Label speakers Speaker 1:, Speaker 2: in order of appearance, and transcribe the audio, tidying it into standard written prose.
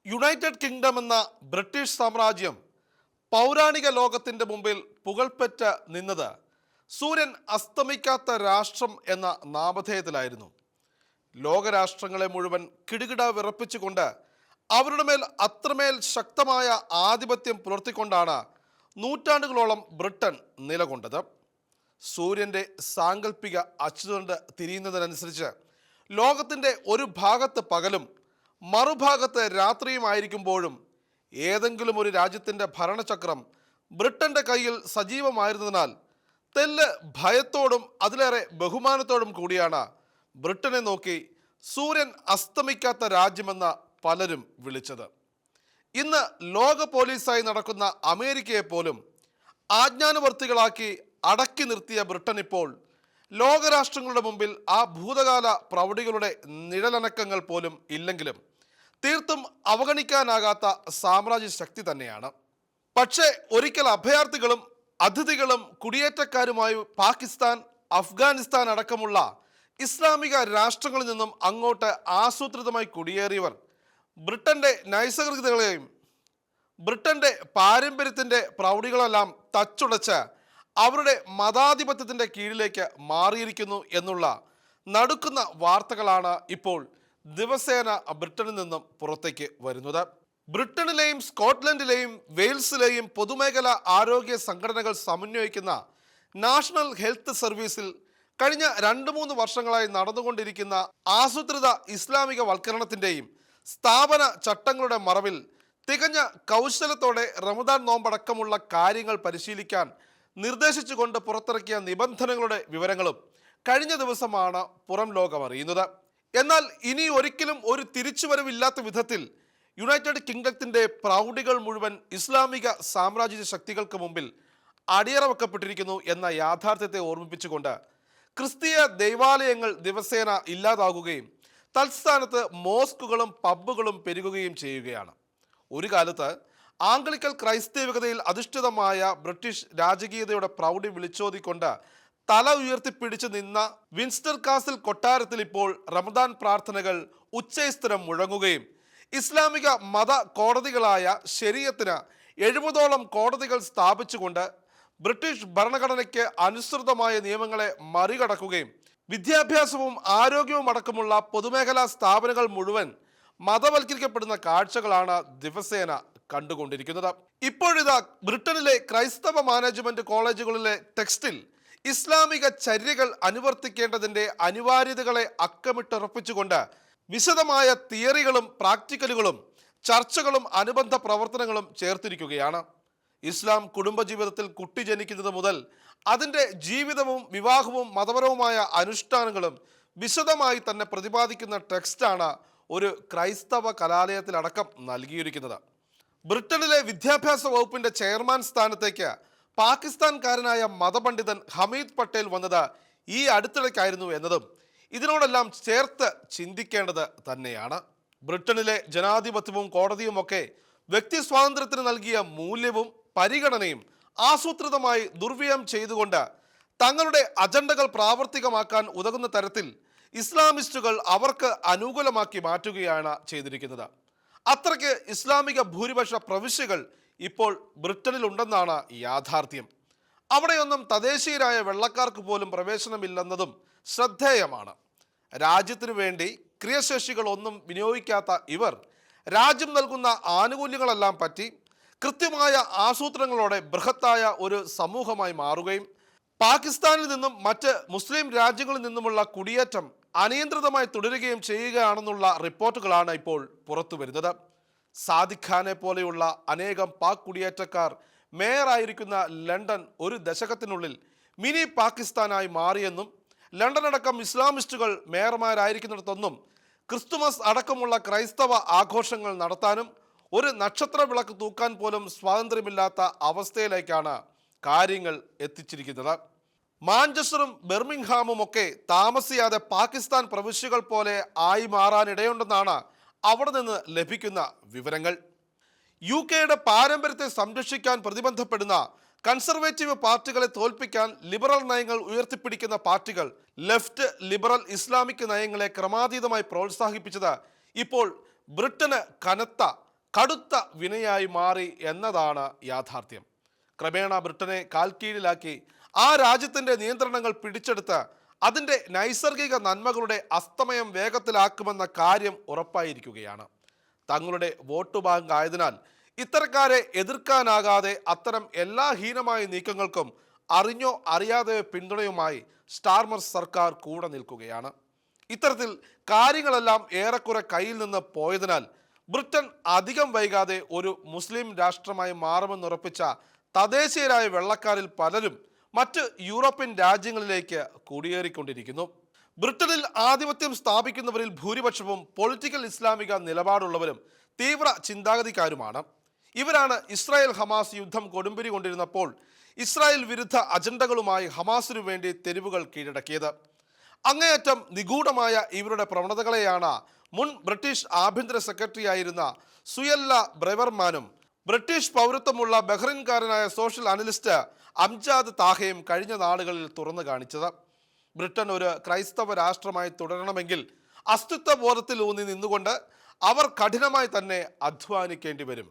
Speaker 1: United kingdom എന്ന British സാമ്രാജ്യം പൗരാണിക ലോകത്തിൻ്റെ മുമ്പിൽ പുകൾപ്പെറ്റ നിന്നത് സൂര്യൻ അസ്തമിക്കാത്ത രാഷ്ട്രം എന്ന നാമധേയത്തിലായിരുന്നു. ലോകരാഷ്ട്രങ്ങളെ മുഴുവൻ കിടുകിട വിറപ്പിച്ചുകൊണ്ട് അവരുടെ മേൽ അത്രമേൽ ശക്തമായ ആധിപത്യം പുലർത്തിക്കൊണ്ടാണ് നൂറ്റാണ്ടുകളോളം ബ്രിട്ടൻ നിലകൊണ്ടത്. സൂര്യൻ്റെ സാങ്കല്പിക അച്ചുതണ്ട് തിരിയുന്നതിനനുസരിച്ച് ലോകത്തിൻ്റെ ഒരു ഭാഗത്ത് പകലും മറുഭാഗത്ത് രാത്രിയുമായിരിക്കുമ്പോഴും ഏതെങ്കിലും ഒരു രാജ്യത്തിൻ്റെ ഭരണചക്രം ബ്രിട്ടൻ്റെ കയ്യിൽ സജീവമായിരുന്നതിനാൽ തെല്ല് ഭയത്തോടും അതിലേറെ ബഹുമാനത്തോടും കൂടിയാണ് ബ്രിട്ടനെ നോക്കി സൂര്യൻ അസ്തമിക്കാത്ത രാജ്യമെന്ന പലരും വിളിച്ചത്. ഇന്ന് ലോക പോലീസായി നടക്കുന്ന അമേരിക്കയെ പോലും ആജ്ഞാനുവർത്തികളാക്കി അടക്കി നിർത്തിയ ബ്രിട്ടൻ ഇപ്പോൾ ലോകരാഷ്ട്രങ്ങളുടെ മുമ്പിൽ ആ ഭൂതകാല പ്രൗഢികളുടെ നിഴലനക്കങ്ങൾ പോലും ഇല്ലെങ്കിലും തീർത്തും അവഗണിക്കാനാകാത്ത സാമ്രാജ്യ ശക്തി തന്നെയാണ്. പക്ഷേ ഒരിക്കൽ അഭയാർത്ഥികളും അതിഥികളും കുടിയേറ്റക്കാരുമായി പാകിസ്ഥാൻ, അഫ്ഗാനിസ്ഥാൻ അടക്കമുള്ള ഇസ്ലാമിക രാഷ്ട്രങ്ങളിൽ നിന്നും അങ്ങോട്ട് ആസൂത്രിതമായി കുടിയേറിയവർ ബ്രിട്ടൻ്റെ നൈസർഗികതകളെയും ബ്രിട്ടൻ്റെ പാരമ്പര്യത്തിൻ്റെ പ്രൗഢികളെല്ലാം തച്ചുടച്ച് അവരുടെ മതാധിപത്യത്തിൻ്റെ കീഴിലേക്ക് മാറിയിരിക്കുന്നു എന്നുള്ള നടുക്കുന്ന വാർത്തകളാണ് ഇപ്പോൾ ദിവസേന ബ്രിട്ടനിൽ നിന്നും പുറത്തേക്ക് വരുന്നത്. ബ്രിട്ടനിലെയും സ്കോട്ട്ലൻഡിലെയും വെയിൽസിലെയും പൊതുമേഖലാ ആരോഗ്യ സംഘടനകൾ സമന്വയിക്കുന്ന നാഷണൽ ഹെൽത്ത് സർവീസിൽ കഴിഞ്ഞ 2-3 വർഷങ്ങളായി നടന്നുകൊണ്ടിരിക്കുന്ന ആസൂത്രിത ഇസ്ലാമിക വൽക്കരണത്തിൻ്റെയും സ്ഥാപന ചട്ടങ്ങളുടെ മറവിൽ തികഞ്ഞ കൗശലത്തോടെ റമദാൻ നോമ്പടക്കമുള്ള കാര്യങ്ങൾ പരിശീലിക്കാൻ നിർദ്ദേശിച്ചുകൊണ്ട് പുറത്തിറക്കിയ നിബന്ധനകളുടെ വിവരങ്ങളും കഴിഞ്ഞ ദിവസമാണ് പുറം ലോകം അറിയുന്നത്. എന്നാൽ ഇനി ഒരിക്കലും ഒരു തിരിച്ചുവരവില്ലാത്ത വിധത്തിൽ യുണൈറ്റഡ് കിങ്ഡത്തിൻ്റെ പ്രൗഢികൾ മുഴുവൻ ഇസ്ലാമിക സാമ്രാജ്യ ശക്തികൾക്ക് മുമ്പിൽ അടിയറവെക്കപ്പെട്ടിരിക്കുന്നു എന്ന യാഥാർത്ഥ്യത്തെ ഓർമ്മിപ്പിച്ചുകൊണ്ട് ക്രിസ്തീയ ദൈവാലയങ്ങൾ ദിവസേന ഇല്ലാതാകുകയും തൽസ്ഥാനത്ത് മോസ്കുകളും പബ്ബുകളും പെരുകുകയും ചെയ്യുകയാണ്. ഒരു കാലത്ത് ആംഗ്ലിക്കൽ ക്രൈസ്തവികതയിൽ അധിഷ്ഠിതമായ ബ്രിട്ടീഷ് രാജകീയതയുടെ പ്രൗഢി വിളിച്ചോതിക്കൊണ്ട് തല ഉയർത്തിപ്പിടിച്ച് നിന്ന വിൻസ്റ്റർ കാസിൽ കൊട്ടാരത്തിൽ ഇപ്പോൾ റമദാൻ പ്രാർത്ഥനകൾ ഉച്ചസ്ഥിരം മുഴങ്ങുകയും ഇസ്ലാമിക മത കോടതികളായ ശരീഅത്തിന് 70ഓളം കോടതികൾ സ്ഥാപിച്ചുകൊണ്ട് ബ്രിട്ടീഷ് ഭരണഘടനയ്ക്ക് അനുസൃതമായ നിയമങ്ങളെ മറികടക്കുകയും വിദ്യാഭ്യാസവും ആരോഗ്യവും അടക്കമുള്ള പൊതുമേഖലാ സ്ഥാപനങ്ങൾ മുഴുവൻ മതവൽക്കരിക്കപ്പെടുന്ന കാഴ്ചകളാണ് ദിവസേന കണ്ടുകൊണ്ടിരിക്കുന്നത്. ഇപ്പോഴിതാ ബ്രിട്ടനിലെ ക്രൈസ്തവ മാനേജ്മെന്റ് കോളേജുകളിലെ ടെക്സ്റ്റിൽ ഇസ്ലാമിക ചര്യകൾ അനുവർത്തിക്കേണ്ടതിൻ്റെ അനിവാര്യതകളെ അക്കമിട്ടുറപ്പിച്ചുകൊണ്ട് വിശദമായ തിയറികളും പ്രാക്ടിക്കലുകളും ചർച്ചകളും അനുബന്ധ പ്രവർത്തനങ്ങളും ചേർത്തിരിക്കുകയാണ്. ഇസ്ലാം കുടുംബജീവിതത്തിൽ കുട്ടി ജനിക്കുന്നത് മുതൽ അതിൻ്റെ ജീവിതവും വിവാഹവും മതപരവുമായ അനുഷ്ഠാനങ്ങളും വിശദമായി തന്നെ പ്രതിപാദിക്കുന്ന ടെക്സ്റ്റാണ് ഒരു ക്രൈസ്തവ കലാലയത്തിലടക്കം നൽകിയിരിക്കുന്നത്. ബ്രിട്ടനിലെ വിദ്യാഭ്യാസ വകുപ്പിൻ്റെ ചെയർമാൻ സ്ഥാനത്തേക്ക് പാകിസ്ഥാൻകാരനായ മതപണ്ഡിതൻ ഹമീദ് പട്ടേൽ വന്നത് ഈ അടുത്തിടയ്ക്കായിരുന്നു എന്നതും ഇതിനോടെല്ലാം ചേർത്ത് ചിന്തിക്കേണ്ടത് തന്നെയാണ്. ബ്രിട്ടനിലെ ജനാധിപത്യവും കോടതിയുമൊക്കെ വ്യക്തി സ്വാതന്ത്ര്യത്തിന് നൽകിയ മൂല്യവും പരിഗണനയും ആസൂത്രിതമായി ദുർവ്യയം ചെയ്തുകൊണ്ട് തങ്ങളുടെ അജണ്ടകൾ പ്രാവർത്തികമാക്കാൻ ഉതകുന്ന തരത്തിൽ ഇസ്ലാമിസ്റ്റുകൾ അവർക്ക് അനുകൂലമാക്കി മാറ്റുകയാണ് ചെയ്തിരിക്കുന്നത്. അത്രയ്ക്ക് ഇസ്ലാമിക ഭൂരിപക്ഷ പ്രവിശ്യകൾ ഇപ്പോൾ ബ്രിട്ടനിലുണ്ടെന്നാണ് യാഥാർത്ഥ്യം. അവിടെയൊന്നും തദ്ദേശീയരായ വെള്ളക്കാർക്ക് പോലും പ്രവേശനമില്ലെന്നതും ശ്രദ്ധേയമാണ്. രാജ്യത്തിനു വേണ്ടി ക്രിയശേഷികൾ ഒന്നും വിനിയോഗിക്കാത്ത ഇവർ രാജ്യം നൽകുന്ന ആനുകൂല്യങ്ങളെല്ലാം പറ്റി കൃത്യമായ ആസൂത്രണങ്ങളോടെ ബൃഹത്തായ ഒരു സമൂഹമായി മാറുകയും പാകിസ്ഥാനിൽ നിന്നും മറ്റ് മുസ്ലിം രാജ്യങ്ങളിൽ നിന്നുമുള്ള കുടിയേറ്റം അനിയന്ത്രിതമായി തുടരുകയും ചെയ്യുകയാണെന്നുള്ള റിപ്പോർട്ടുകളാണ് ഇപ്പോൾ പുറത്തു വരുന്നത്. സാദിഖ് ഖാനെ പോലെയുള്ള അനേകം പാക് കുടിയേറ്റക്കാർ മേയറായിരിക്കുന്ന ലണ്ടൻ ഒരു ദശകത്തിനുള്ളിൽ മിനി പാകിസ്ഥാനായി മാറിയെന്നും ലണ്ടൻ അടക്കം ഇസ്ലാമിസ്റ്റുകൾ മേയർമാരായിരിക്കുന്നിടത്തൊന്നും ക്രിസ്തുമസ് അടക്കമുള്ള ക്രൈസ്തവ ആഘോഷങ്ങൾ നടത്താനും ഒരു നക്ഷത്ര വിളക്ക് തൂക്കാൻ പോലും സ്വാതന്ത്ര്യമില്ലാത്ത അവസ്ഥയിലേക്കാണ് കാര്യങ്ങൾ എത്തിച്ചിരിക്കുന്നത്. മാഞ്ചസ്റ്ററും ബെർമിംഗ്ഹാമും ഒക്കെ താമസിയാതെ പാകിസ്ഥാൻ പ്രവിശ്യകൾ പോലെ ആയി മാറാനിടയുണ്ടെന്നാണ് അവിടെ നിന്ന് ലഭിക്കുന്ന വിവരങ്ങൾ. UK പാരമ്പര്യത്തെ സംരക്ഷിക്കാൻ പ്രതിബന്ധപ്പെടുന്ന കൺസർവേറ്റീവ് പാർട്ടികളെ തോൽപ്പിക്കാൻ ലിബറൽ നയങ്ങൾ ഉയർത്തിപ്പിടിക്കുന്ന പാർട്ടികൾ ലെഫ്റ്റ് ലിബറൽ ഇസ്ലാമിക് നയങ്ങളെ ക്രമാതീതമായി പ്രോത്സാഹിപ്പിച്ചത് ഇപ്പോൾ ബ്രിട്ടന് കനത്ത കടുത്ത വിനയായി മാറി എന്നതാണ് യാഥാർത്ഥ്യം. ക്രമേണ ബ്രിട്ടനെ കാൽക്കീഴിലാക്കി ആ രാജ്യത്തിൻ്റെ നിയന്ത്രണങ്ങൾ പിടിച്ചെടുത്ത് അതിൻ്റെ നൈസർഗിക നന്മകളുടെ അസ്തമയം വേഗത്തിലാക്കുമെന്ന കാര്യം ഉറപ്പായിരിക്കുകയാണ്. തങ്ങളുടെ വോട്ട് ബാങ്ക് ആയതിനാൽ ഇത്തരക്കാരെ എതിർക്കാനാകാതെ അത്തരം എല്ലാ ഹീനമായ നീക്കങ്ങൾക്കും അറിഞ്ഞോ അറിയാതെയോ പിന്തുണയുമായി സ്റ്റാർമർ സർക്കാർ കൂടെ നിൽക്കുകയാണ്. ഇത്തരത്തിൽ കാര്യങ്ങളെല്ലാം ഏറെക്കുറെ കയ്യിൽ നിന്ന് പോയതിനാൽ ബ്രിട്ടൻ അധികം വൈകാതെ ഒരു മുസ്ലിം രാഷ്ട്രമായി മാറുമെന്നുറപ്പിച്ച തദ്ദേശീയരായ വെള്ളക്കാരിൽ പലരും മറ്റ് യൂറോപ്യൻ രാജ്യങ്ങളിലേക്ക് കുടിയേറിക്കൊണ്ടിരിക്കുന്നു. ബ്രിട്ടനിൽ ആധിപത്യം സ്ഥാപിക്കുന്നവരിൽ ഭൂരിപക്ഷവും പൊളിറ്റിക്കൽ ഇസ്ലാമിക നിലപാടുള്ളവരും തീവ്ര ചിന്താഗതിക്കാരുമാണ്. ഇവരാണ് ഇസ്രായേൽ ഹമാസ് യുദ്ധം കൊടുമ്പിരി കൊണ്ടിരുന്നപ്പോൾ ഇസ്രായേൽ വിരുദ്ധ അജണ്ടകളുമായി ഹമാസിനു വേണ്ടി തെരുവുകൾ കീഴടക്കിയത്. അങ്ങേയറ്റം നിഗൂഢമായ ഇവരുടെ പ്രവണതകളെയാണ് മുൻ ബ്രിട്ടീഷ് ആഭ്യന്തര സെക്രട്ടറി ആയിരുന്ന സുയല്ല ബ്രെവർമാനും ബ്രിട്ടീഷ് പൗരത്വമുള്ള ബഹ്റിൻകാരനായ സോഷ്യൽ അനലിസ്റ്റ് അംജാദ് താഹയും കഴിഞ്ഞ നാളുകളിൽ തുറന്നു കാണിച്ചത്. ബ്രിട്ടൻ ഒരു ക്രൈസ്തവ രാഷ്ട്രമായി തുടരണമെങ്കിൽ അസ്തിത്വ ബോധത്തിൽ ഊന്നി നിന്നുകൊണ്ട് അവർ കഠിനമായി തന്നെ അധ്വാനിക്കേണ്ടി വരും.